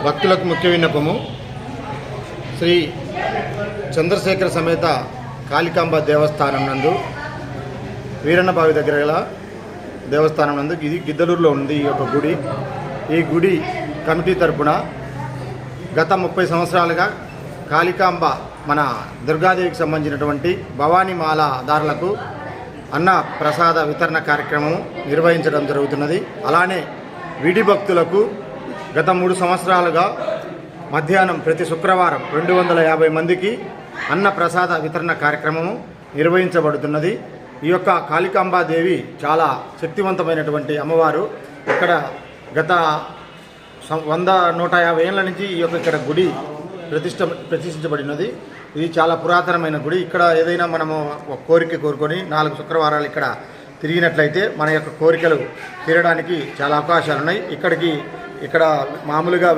భక్తులకు ముఖ్య విన్నపము. శ్రీ చంద్రశేఖర సమేత కాళికాంబ దేవస్థానం నందు వీరన్నబావి దగ్గర గల దేవస్థానం నందు ఇది గిద్దలూరులో ఉంది. ఈ యొక్క గుడి, ఈ గుడి కమిటీ తరపున గత 30 సంవత్సరాలుగా కాళికాంబ మన దుర్గాదేవికి సంబంధించినటువంటి భవానీ మాలదారులకు అన్న ప్రసాద వితరణ కార్యక్రమం నిర్వహించడం జరుగుతున్నది. అలానే విడి భక్తులకు గత 3 సంవత్సరాలుగా మధ్యాహ్నం ప్రతి శుక్రవారం 250 మందికి అన్న ప్రసాద వితరణ కార్యక్రమము నిర్వహించబడుతున్నది. ఈ యొక్క కాళికాంబాదేవి చాలా శక్తివంతమైనటువంటి అమ్మవారు. ఇక్కడ గత 100-150 ఏళ్ల నుంచి ఈ యొక్క ఇక్కడ గుడి ప్రతిష్ఠించబడినది. ఇది చాలా పురాతనమైన గుడి. ఇక్కడ ఏదైనా మనము ఒక కోరిక కోరుకొని 4 శుక్రవారాలు ఇక్కడ తిరిగినట్లయితే మన యొక్క కోరికలు తీరడానికి చాలా అవకాశాలు ఉన్నాయి. ఇక్కడ మామూలుగా